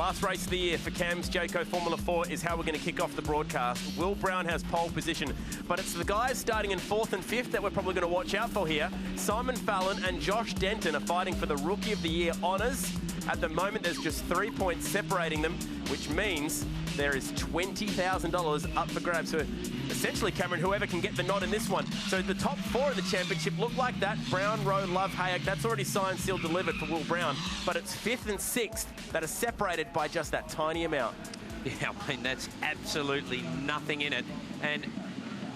Last race of the year for Cam's Jayco Formula 4 is how we're going to kick off the broadcast. Will Brown has pole position, but it's the guys starting in 4th and 5th that we're probably going to watch out for here. Simon Fallon and Josh Denton are fighting for the Rookie of the Year honours. At the moment, there's just 3 points separating them, which means there is $20,000 up for grabs. So essentially, Cameron, whoever can get the nod in this one. So the top 4 of the championship look like that. Brown, Rowe, Love, Hayek, that's already signed, sealed, delivered for Will Brown. But it's 5th and 6th that are separated by just that tiny amount. Yeah, I mean, that's absolutely nothing in it. And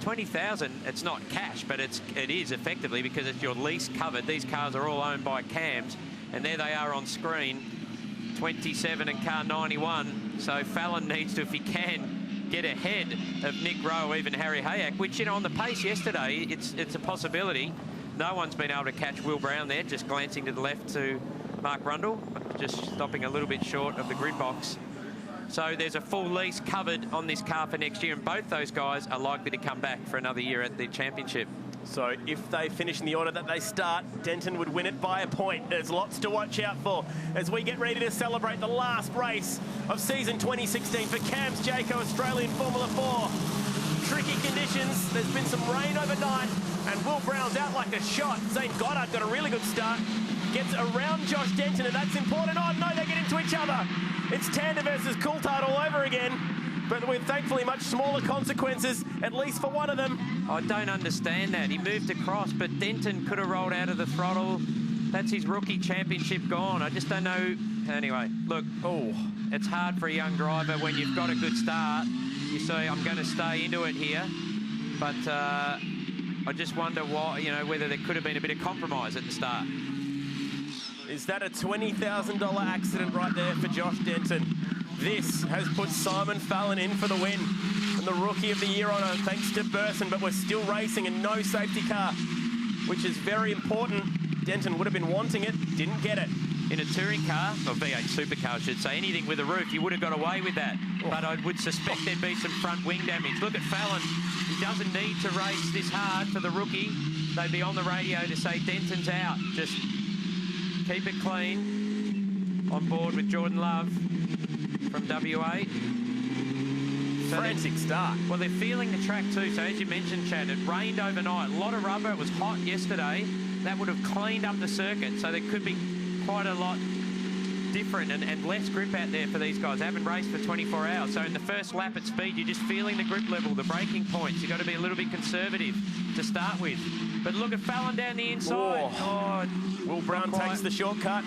20,000, it's not cash, but it is effectively because it's your lease covered. These cars are all owned by Cams, and there they are on screen, 27 and car 91. So Fallon needs to, if he can, get ahead of Nick Rowe, even Harry Hayek, which, you know, on the pace yesterday, it's a possibility. No one's been able to catch Will Brown there, just glancing to the left to Mark Rundle, just stopping a little bit short of the grid box. So there's a full lease covered on this car for next year, and both those guys are likely to come back for another year at the championship. So if they finish in the order that they start, Denton would win it by a point. There's lots to watch out for as we get ready to celebrate the last race of season 2016 for Cam's Jayco Australian Formula 4. Tricky conditions. There's been some rain overnight, and Will Brown's out like a shot. Zane Goddard got a really good start. Gets around Josh Denton, and that's important. Oh, no, they get into each other. It's Tander versus Coulthard all over again, but with thankfully much smaller consequences, at least for one of them. I don't understand that. He moved across, but Denton could have rolled out of the throttle. That's his rookie championship gone. I just don't know. Anyway, look, it's hard for a young driver when you've got a good start. You say, I'm going to stay into it here, but I just wonder why, you know, whether there could have been a bit of compromise at the start. Is that a $20,000 accident right there for Josh Denton? This has put Simon Fallon in for the win and the Rookie of the Year honour thanks to Burson, but we're still racing and no safety car, which is very important. Denton would have been wanting it, didn't get it. In a touring car, or V8 supercar I should say, anything with a roof, you would have got away with that. But I would suspect there'd be some front wing damage. Look at Fallon. He doesn't need to race this hard for the rookie. They'd be on the radio to say Denton's out. Just keep it clean. On board with Jordan Love from WA. So frantic start. Well, they're feeling the track too. So as you mentioned, Chad, it rained overnight. A lot of rubber. It was hot yesterday. That would have cleaned up the circuit. So there could be quite a lot different and less grip out there for these guys. They haven't raced for 24 hours. So in the first lap at speed, you're just feeling the grip level, the braking points. You've got to be a little bit conservative to start with. But look at Fallon down the inside. Oh, Will Brown takes the shortcut.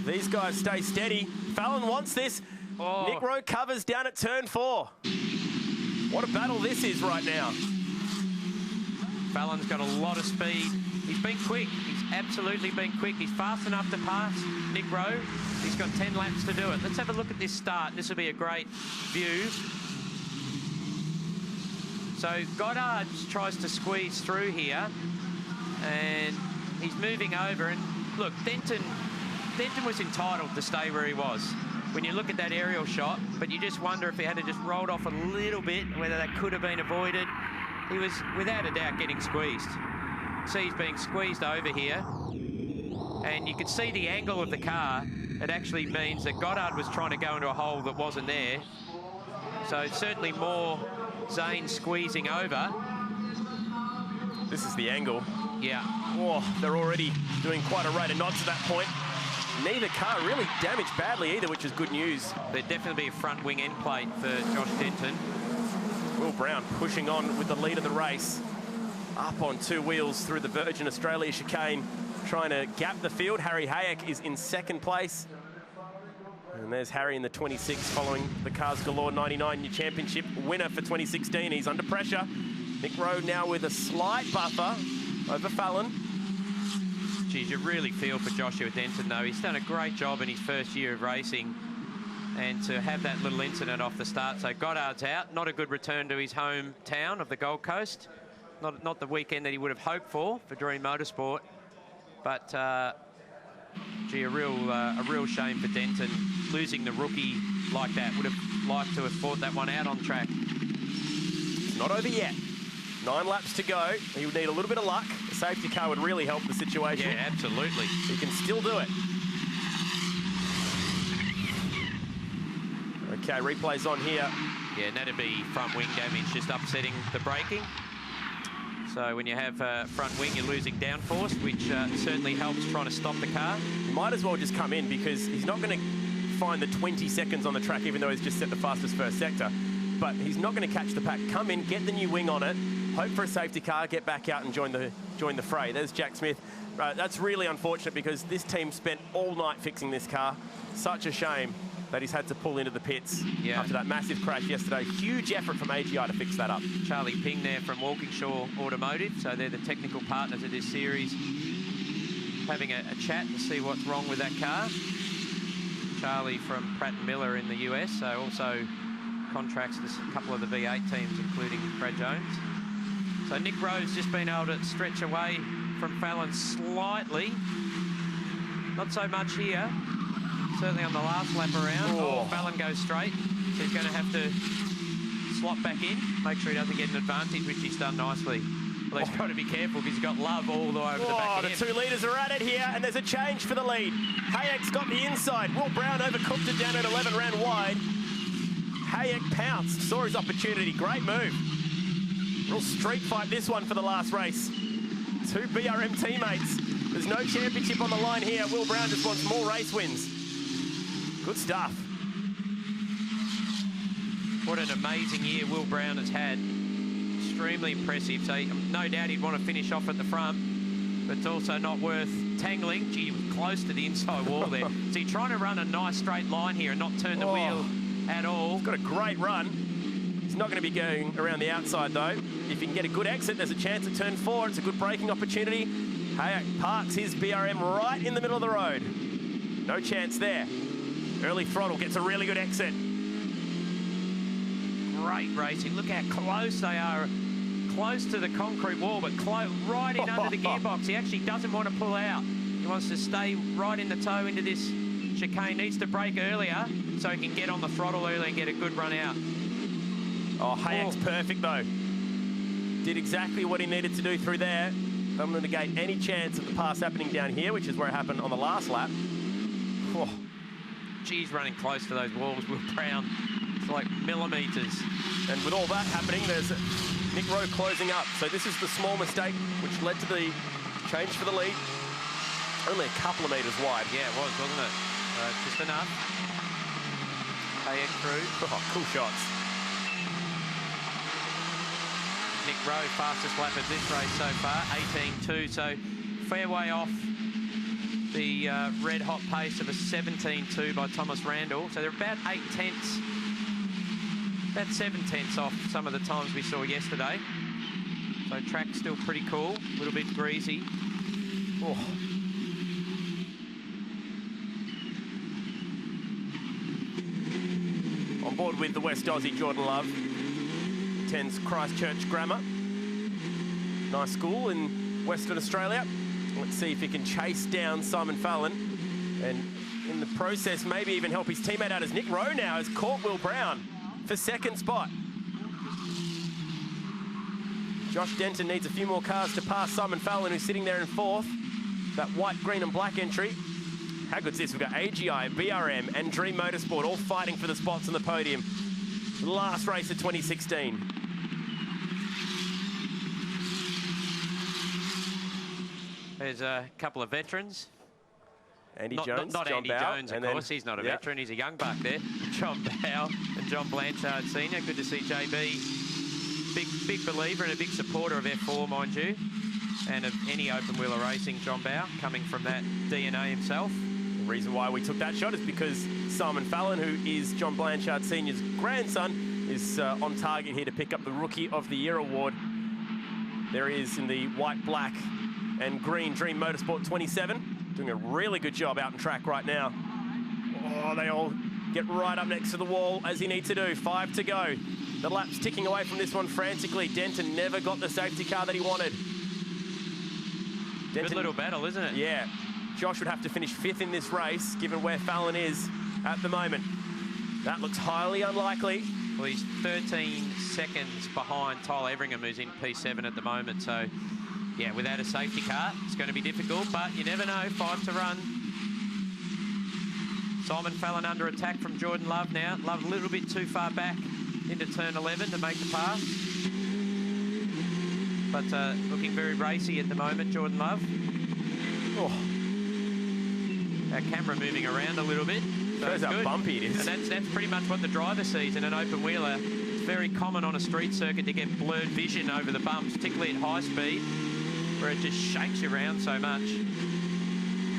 These guys stay steady. Fallon wants this. Nick Rowe covers down at turn 4. What a battle this is right now. Fallon's got a lot of speed. He's been quick. He's absolutely been quick. He's fast enough to pass Nick Rowe. He's got 10 laps to do it. Let's have a look at this start. This will be a great view. So Goddard tries to squeeze through here, and he's moving over. And look, Denton was entitled to stay where he was when you look at that aerial shot, but you just wonder if he had to just rolled off a little bit, whether that could have been avoided. He was, without a doubt, getting squeezed. See, he's being squeezed over here, and you can see the angle of the car. It actually means that Goddard was trying to go into a hole that wasn't there. So certainly more Zane squeezing over. This is the angle. Yeah. Oh, they're already doing quite a rate of knots at that point. Neither car really damaged badly either, which is good news. There'd definitely be a front wing end plate for Josh Denton. Will Brown pushing on with the lead of the race. Up on 2 wheels through the Virgin Australia chicane, trying to gap the field. Harry Hayek is in 2nd place. And there's Harry in the 26, following the Cars Galore 99 New Championship winner for 2016. He's under pressure. Nick Rowe now with a slight buffer over Fallon. Geez, you really feel for Joshua Denton, though. He's done a great job in his first year of racing. And to have that little incident off the start. So Goddard's out. Not a good return to his hometown of the Gold Coast. Not the weekend that he would have hoped for Dream Motorsport. But, gee, a real shame for Denton. Losing the rookie like that. Would have liked to have fought that one out on track. It's not over yet. 9 laps to go. He would need a little bit of luck. The safety car would really help the situation. Yeah, absolutely. He can still do it. Okay, replay's on here. Yeah, and that'd be front wing damage, just upsetting the braking. So when you have front wing, you're losing downforce, which certainly helps trying to stop the car. He might as well just come in because he's not going to find the 20 seconds on the track, even though he's just set the fastest first sector. But he's not going to catch the pack. Come in, get the new wing on it, hope for a safety car, get back out and join the fray. There's Jack Smith. That's really unfortunate because this team spent all night fixing this car. Such a shame that he's had to pull into the pits after that massive crash yesterday. Huge effort from AGI to fix that up. Charlie Ping there from Walkinshaw Automotive. So they're the technical partners of this series, having a chat to see what's wrong with that car. Charlie from Pratt & Miller in the US, so also contracts to a couple of the V8 teams, including Brad Jones. So Nick Rowe's just been able to stretch away from Fallon slightly. Not so much here. Certainly on the last lap around. Oh, Fallon goes straight. So he's going to have to slot back in, make sure he doesn't get an advantage, which he's done nicely. Well, he's got to be careful because he's got Love all the way over the back end. The 2 leaders are at it here, and there's a change for the lead. Hayek's got the inside. Will Brown overcooked it down at 11, ran wide. Hayek pounced, saw his opportunity. Great move. Real street fight this one for the last race. 2 BRM teammates. There's no championship on the line here. Will Brown just wants more race wins. Good stuff. What an amazing year Will Brown has had. Extremely impressive. So no doubt he'd want to finish off at the front, but it's also not worth tangling. Gee, he was close to the inside wall there. So he's trying to run a nice straight line here and not turn the wheel at all. He's got a great run. He's not going to be going around the outside though. If he can get a good exit, there's a chance at turn 4. It's a good braking opportunity. Hayek parks his BRM right in the middle of the road. No chance there. Early throttle, gets a really good exit. Great racing. Look how close they are. Close to the concrete wall, but right in under the gearbox. He actually doesn't want to pull out. He wants to stay right in the toe into this chicane. Needs to brake earlier so he can get on the throttle early and get a good run out. Oh, Hayek's perfect though. Did exactly what he needed to do through there. Doesn't negate any chance of the pass happening down here, which is where it happened on the last lap. Oh. Geez, running close to those walls. Will Brown, it's like millimetres. And with all that happening, there's Nick Rowe closing up. So this is the small mistake which led to the change for the lead. Only a couple of metres wide. Yeah, it was, wasn't it? Just enough. Hayek through. Oh, cool shots. Nick Rowe, fastest lap of this race so far, 18.2. So fair way off the red hot pace of a 17.2 by Thomas Randall. So they're about 8 tenths. About 7 tenths off some of the times we saw yesterday. So track's still pretty cool, a little bit greasy. Oh. On board with the West Aussie Jordan Love. Attends Christchurch Grammar. Nice school in Western Australia. Let's see if he can chase down Simon Fallon. And in the process, maybe even help his teammate out, as Nick Rowe now has caught Will Brown for second spot. Josh Denton needs a few more cars to pass Simon Fallon, who's sitting there in 4th. That white, green and black entry. How good's this? We've got AGI, BRM and Dream Motorsport all fighting for the spots on the podium. Last race of 2016. There's a couple of veterans. Andy Jones, not John Andy Bowe, Jones, of course. He's not a veteran. He's a young buck there. John Bowe and John Blanchard Senior. Good to see JB. Big believer and a big supporter of F4, mind you, and of any open wheeler racing. John Bowe, coming from that DNA himself. The reason why we took that shot is because Simon Fallon, who is John Blanchard Senior's grandson, is on target here to pick up the Rookie of the Year award. There he is in the white, black and green Dream Motorsport 27. Doing a really good job out in track right now. Oh, they all get right up next to the wall as he needs to do. 5 to go. The lap's ticking away from this one frantically. Denton never got the safety car that he wanted. Denton, good little battle, isn't it? Yeah. Josh would have to finish 5th in this race, given where Fallon is at the moment. That looks highly unlikely. Well, he's 13 seconds behind Tyler Everingham, who's in P7 at the moment. So, yeah, without a safety car, it's going to be difficult, but you never know. 5 to run. Simon Fallon under attack from Jordan Love now. Love a little bit too far back into turn 11 to make the pass. But looking very racy at the moment, Jordan Love. Oh. Our camera moving around a little bit. So shows how bumpy it is. And that's pretty much what the driver sees in an open wheeler. It's very common on a street circuit to get blurred vision over the bumps, particularly at high speed, where it just shakes you around so much.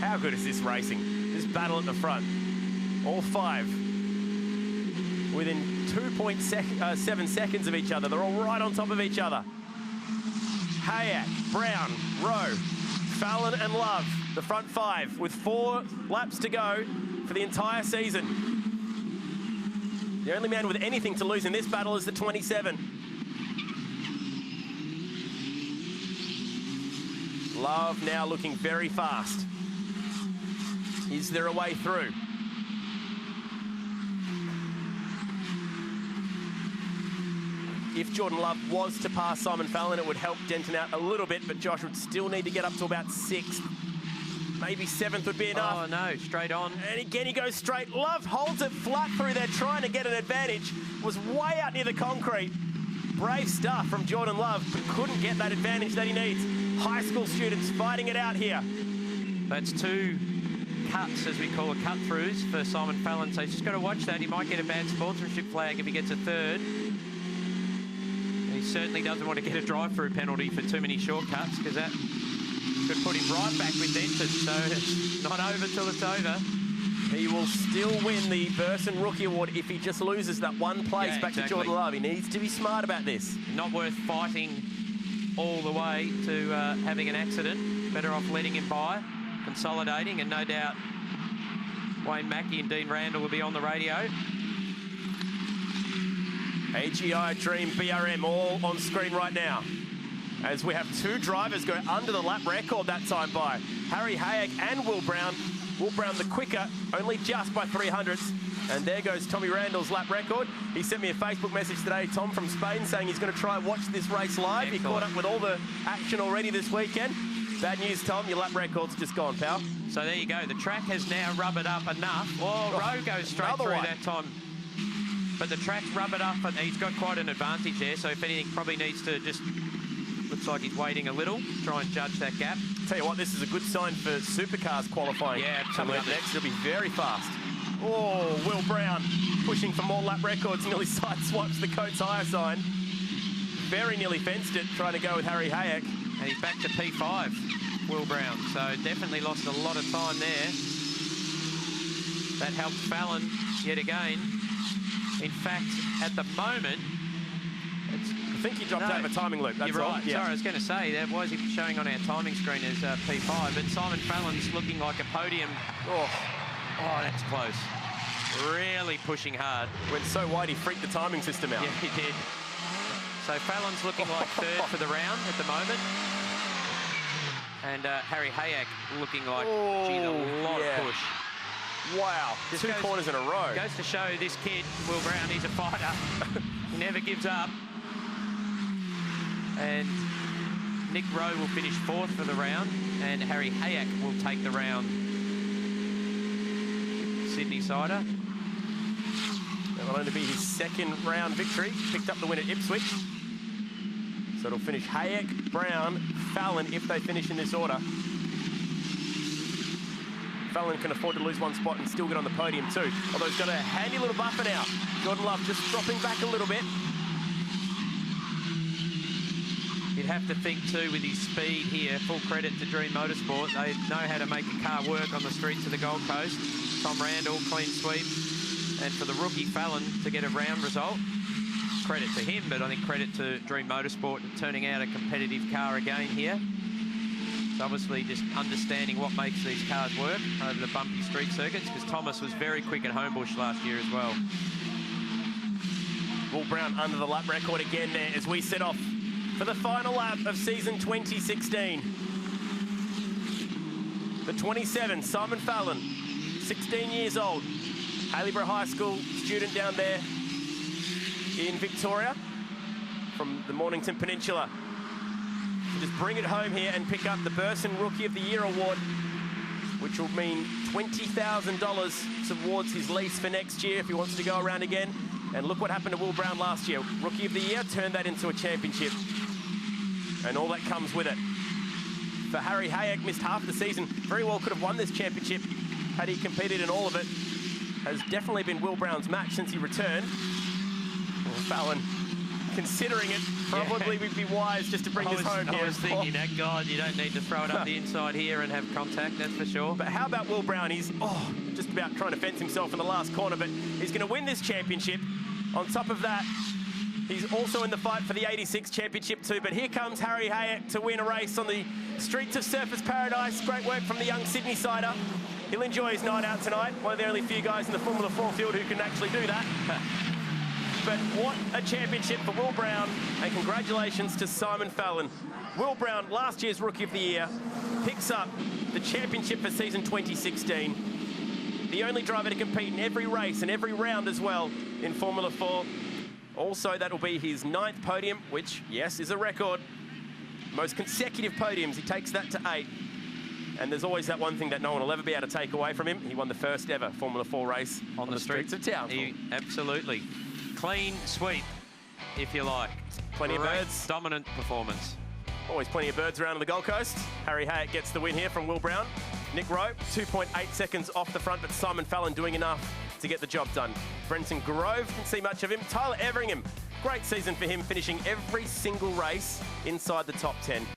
How good is this racing? This battle at the front. All five within 2.7 seconds of each other. They're all right on top of each other. Hayek, Brown, Rowe, Fallon and Love, the front five, with 4 laps to go for the entire season. The only man with anything to lose in this battle is the 27. Love now looking very fast. Is there a way through? If Jordan Love was to pass Simon Fallon, it would help Denton out a little bit, but Josh would still need to get up to about 6th. Maybe 7th would be enough. Oh, no, straight on. And again, he goes straight. Love holds it flat through there, trying to get an advantage. Was way out near the concrete. Brave stuff from Jordan Love, but couldn't get that advantage that he needs. High school students fighting it out here. That's 2 cuts, as we call it, cut-throughs for Simon Fallon. So he's just got to watch that. He might get a bad sportsmanship flag if he gets a 3rd. He certainly doesn't want to get a drive-through penalty for too many shortcuts, because that could put him right back with Denton. So it's not over till it's over. He will still win the Burson Rookie Award if he just loses that one place back to Jordan Love. He needs to be smart about this. Not worth fighting all the way to having an accident. Better off letting him by, consolidating, and no doubt Wayne Mackey and Dean Randall will be on the radio. AGI, Dream, BRM all on screen right now, as we have 2 drivers go under the lap record that time by Harry Hayek and Will Brown. Will Brown the quicker, only just by 300ths. And there goes Tommy Randall's lap record. He sent me a Facebook message today, Tom from Spain, saying he's going to try and watch this race live. Excellent. He caught up with all the action already this weekend. Bad news, Tom, your lap record's just gone, pal. So there you go. The track has now rubbered up enough. Oh, Rowe goes straight through that time. But the track's rubbered up, and he's got quite an advantage there. So if anything, probably needs to just... Looks like he's waiting a little, try and judge that gap. Tell you what, this is a good sign for supercars qualifying. Yeah, coming up next. It'll be very fast. Oh, Will Brown pushing for more lap records, nearly sideswipes the Coates Hire sign. Very nearly fenced it, trying to go with Harry Hayek. And he's back to P5, Will Brown. So definitely lost a lot of time there. That helps Fallon yet again. In fact, at the moment, I think he dropped out of a timing loop. That's you're right. Yeah. Sorry, I was going to say that. Why is he showing on our timing screen as P5? But Simon Fallon's looking like a podium. Oh, that's close. Really pushing hard. Went so wide he freaked the timing system out. Yeah, he did. So Fallon's looking like 3rd for the round at the moment. And Harry Hayek looking like, geez, a lot of push. Wow, This 2 corners in a row. Goes to show this kid, Will Brown, he's a fighter. He never gives up. And Nick Rowe will finish 4th for the round, and Harry Hayek will take the round. Sydney Sider. That will only be his 2nd round victory. Picked up the win at Ipswich. So it'll finish Hayek, Brown, Fallon if they finish in this order. Fallon can afford to lose 1 spot and still get on the podium too. Although he's got a handy little buffer now. Jordan Love just dropping back a little bit. You'd have to think too, with his speed here, full credit to Dream Motorsport. They know how to make a car work on the streets of the Gold Coast. Tom Randall, clean sweep. And for the rookie Fallon to get a round result, credit to him, but I think credit to Dream Motorsport turning out a competitive car again here. It's obviously just understanding what makes these cars work over the bumpy street circuits, because Thomas was very quick at Homebush last year as well. Will Brown under the lap record again there as we set off for the final lap of season 2016. The 27, Simon Fallon, 16 years old, Haileybury High School student down there in Victoria from the Mornington Peninsula. Just bring it home here and pick up the Burson Rookie of the Year award, which will mean $20,000 towards his lease for next year if he wants to go around again. And look what happened to Will Brown last year. Rookie of the Year, turned that into a championship. And all that comes with it. For Harry Hayek, missed half the season. Very well could have won this championship had he competed in all of it. Has definitely been Will Brown's match since he returned. Well, Fallon, considering it, probably would be wise just to bring this home here. I was thinking that, God, you don't need to throw it up the inside here and have contact, that's for sure. But how about Will Brown? He's just about trying to fence himself in the last corner, but he's going to win this championship. On top of that, he's also in the fight for the 86 championship too. But here comes Harry Hayek to win a race on the streets of Surfers Paradise. Great work from the young Sydney sider. He'll enjoy his night out tonight. One of the only few guys in the Formula 4 field who can actually do that. But what a championship for Will Brown, and congratulations to Simon Fallon. Will Brown, last year's Rookie of the Year, picks up the championship for season 2016. The only driver to compete in every race and every round as well in Formula 4. Also, that'll be his 9th podium, which, yes, is a record. Most consecutive podiums, he takes that to 8. And there's always that one thing that no one will ever be able to take away from him. He won the first ever Formula 4 race on the streets of Townsville. Absolutely. Clean sweep, if you like. Plenty of birds. Dominant performance. Always plenty of birds around on the Gold Coast. Harry Hayek gets the win here from Will Brown. Nick Rowe, 2.8 seconds off the front, but Simon Fallon doing enough to get the job done. Brenton Grove, didn't see much of him. Tyler Everingham, great season for him, finishing every single race inside the top 10.